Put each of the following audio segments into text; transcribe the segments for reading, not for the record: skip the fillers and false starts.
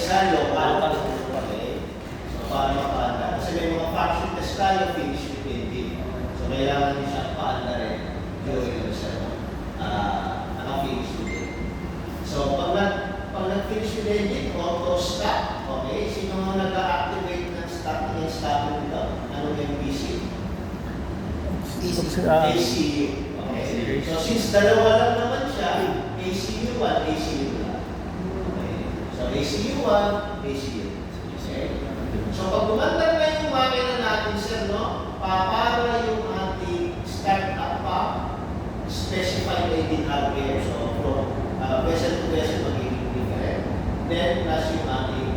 nga, local. Okay. So, paano makaanda? Kasi may mga function test tayo, finish with engine. So, kailangan din siya paanda rin. Gawin ko siya. Naka-finish with engine. So, pag nag-finish with engine, auto-stop. Okay. Sino mo nag-activate ng stop and stop nito? Ano yung PC? ACU. Okay. So, since dalawa lang naman siya, ACU 1, ACU 2. Okay. So, ACU 1, ACU 2. Okay. So, pag gumandar na yung makina natin, sir, no? Para yung ating start-up pa, specified engine hardware. So, from vessel to vessel, magiging different. Then, plus yung ating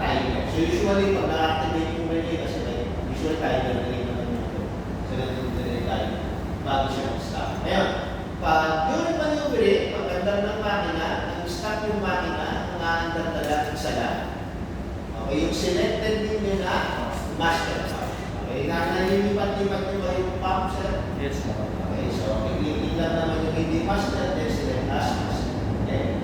timer. So, usually, pag na-activate yung relay, kasi may usual timer na rin naman yung so, nandun tayo bago siya mag-stop. Ngayon, pag during maneuvering, pag andar ng makina, nag-stop yung makina, nangaandar talaga isa lang. Okay, yung selected din nyo na master pump. Okay, nanilipat-lipat nyo ba yung pump, sir? Yes, sir. Okay, so pipiliin lang naman yung hindi master, then select as master. Okay.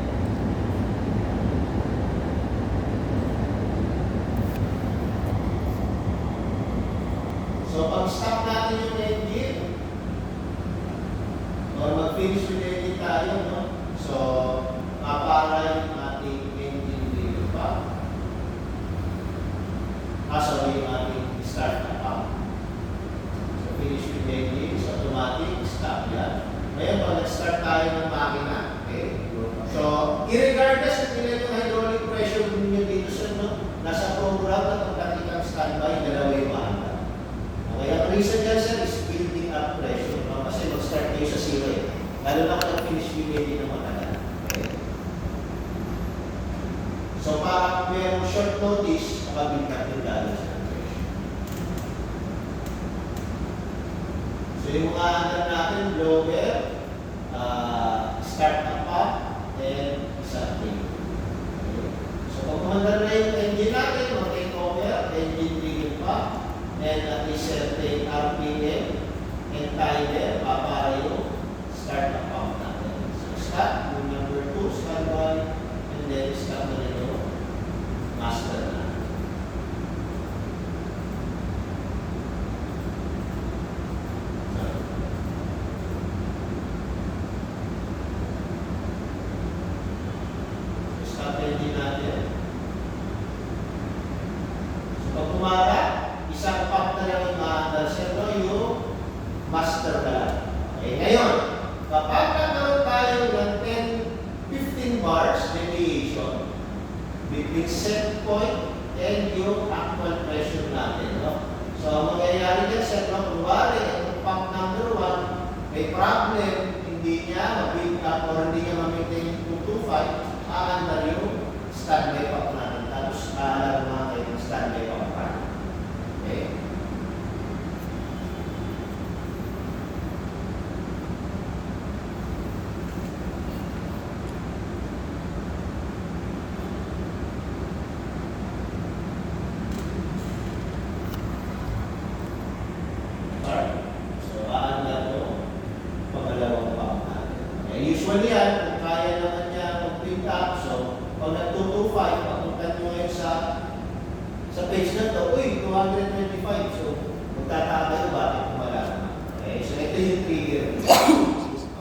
So, pag-stop natin yung engine, or mag-finish with engine tayo, no? So, mapara yung ating engine dito pa. Sorry, yung ating start na pump. So, finish with engine, so automatic, stop yan. Ngayon, pag nag-start tayo ng makina, okay? So, irregardless kung ilan yung hydraulic pressure ninyo dito sa, no? Nasa program na pagkakitang standby, dalawa yung makina. Okay, ang reason dyan, sir, is building up pressure. No? Kasi mag-start kayo sa zero eh. Lalo na kung nag-finish with engine ng matagal. Okay? So, para mayroong short notice, makabuild up yung dalo sa pressure. So, yung mga andar natin, blower, start na pump, and isa trigger. Okay? So, pag kumandar na yung engine natin, mag-take over, engine trigger pump, and at a certain RPM and timer, para yung start na pump natin. So, start, yung number 2, standby, and then start na rin yung master na. So, start engine natin. So, pag kumara, isang pump na lang yung maandar siya, no? Yung master na lang. Okay, ngayon, kapag nagkaroon tayo ng 10-15 bars deviation between set point and yung actual pressure natin, no? So, ang mangyayari dyan, set no? Kunwari, yung pump number 1, may problem, hindi niya ma-build up or hindi niya ma-maintain yung 225, aandar yung standby pump natin. Tapos, aalar mga kayo yung standby pump natin. Okay. Alright. So, aandar to pangalawang pump natin. Okay. Usually yan, kung kaya naman niya mag-build up, so, pag nag-225, papunta nyo ngayon sa page na to, uy, 225. So, magtataka kayo bakit wala. Okay, so ito yung trigger.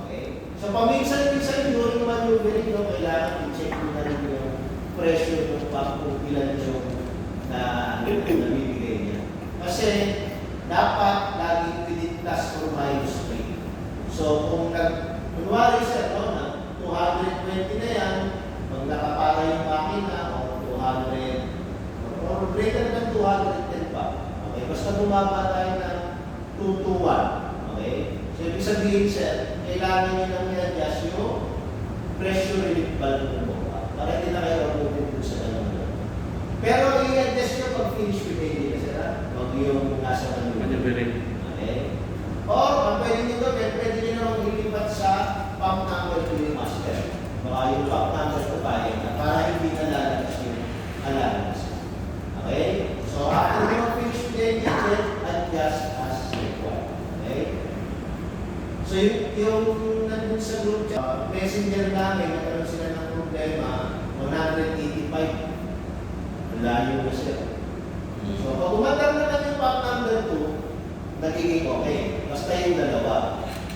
Okay. So, paminsan-minsan during maneuvering, no, kailangan i-check mo na rin yung pressure ng pump kung ilan yung nabibigay niya. Kasi, dapat laging within plus or minus 3. So, kung kunwari sir, no, na 220 na yan, pag nakapara yung makina, o 200, or greater than 210 pa. Okay, basta bumaba tayo ng 221. Okay? So, ibig sabihin, sir, kailangan nyo lang i-adjust yung pressure relief valve ng bomba. Para hindi na kayo mag-move dun sa ganun. Pero i-adjust nyo pag finish with AD, sir, wag yung nasa maneuvering. Okay? Or, ang pwede nyo gawin, pwede nyo naman ilipat sa pump number 2 yung master. Baka yung pump number 2 kaya na, para hindi na lalabas yung alarms. Okay? So, after you finish with the engine, adjust as required. Okay? So, yung nandun sa group, messenger namin, nagkaroon sila ng problema, 185 layo na siya. So, pag umatang na lang yung pump number 2, nagiging okay. Basta yung dalawa.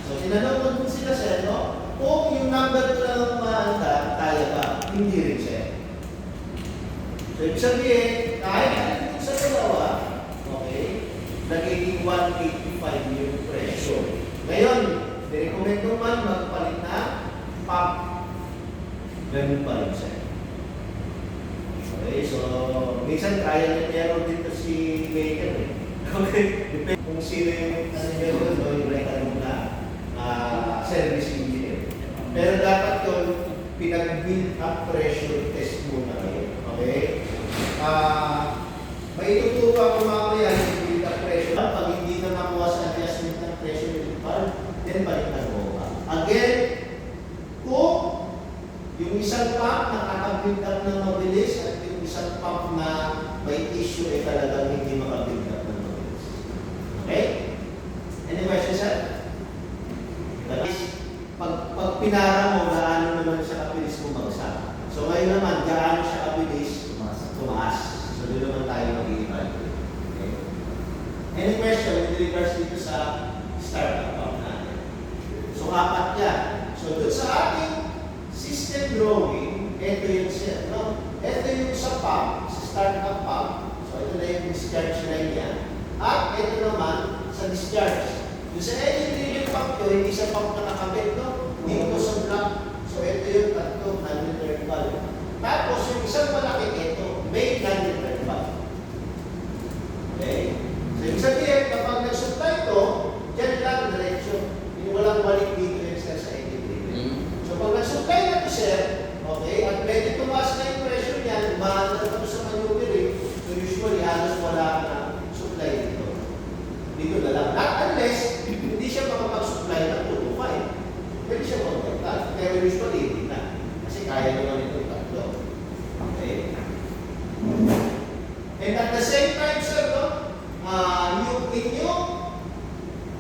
So, tinanong ko dun sila, sir, no? Kung yung number 2 lang ang umaanda, kaya ba? Hindi rin, sir. So, ibig sabihin, kahit alin sa dalawa, okay, nagiging 185 yung pressure. Ngayon, recommend naman magpalit na pump. Ganun pa rin, sir. Okay, so, minsan kaya na meron dito si Maker eh. Okay, depende kung sino yung meron o yung retanong na service engineer. Pero dapat yun, pinag-build up pressure test muna kayo. Okay? May ituturo ako mamaya yung build up pressure. Pag hindi na makuha sa adjustment ng pressure yung valve, then balik na mo. Again, kung yung isang pump nakaka-build up ng mabilis at yung isang pump na may issue ay talagang hindi maka-build up ng mabilis. Okay? Any questions, sir? Pag pinara mo, gaano naman siya kabilis bumagsak. So ngayon naman, gaano siya kabilis tumaas. So doon naman tayo mag-i-evaluate. Okay? Any question with regards dito sa startup pump natin? So 4 yan. So doon sa ating system drawing, ito yung set, no? Ito yung sa pump, sa startup pump. So ito na yung discharge line niya. At ito naman sa discharge. Yung sa engine pump ko, hindi sa pump na nakabit, no? Dito sa block. So ito yung tatlo, non-return valve. Tapos yung isang malaki ito, may non-return valve. Okay? So yung sabihin, kapag nag-supply ito, dyan lang diretso. Yung walang balik dito yung sa engine. So pag nag-supply na ito, sir, okay, at medyo tumaas na yung pressure niyan, umaandar na ito sa maneuvering, so usually halos wala na supply dito. Dito na lang. Not unless, hindi siya makapag-supply ng 2 to 5. Pwede siya mag-contact. Pero usually, hindi na. Kasi kaya naman ito yung tatlo. Okay? And at the same time, sir, no, yung inyong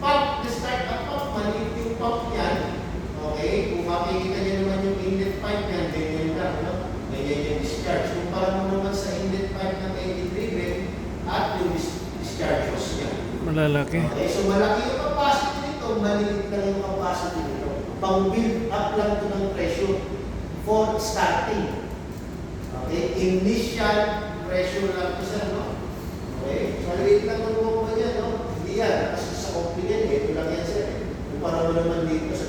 pump, the startup pump, maliit yung pump niyan. Okay? Kung makikita niyo naman yung inlet pipe niyan, ganyan lang, no? Ganyan yung discharge. Kung parang mo naman sa inlet pipe ng 83 grade at yung discharge hose niya. Malalaki. Okay, so malaki yung capacity nito, maliit lang yung capacity nito. Pang-build up lang ito ng pressure for starting. Okay, initial pressure lang ito siya, no? Okay, so maliit lang ang buong ba niya, no? Hindi yan, kasi sa confident, ito lang yan sir. Kung parang mo naman dito sa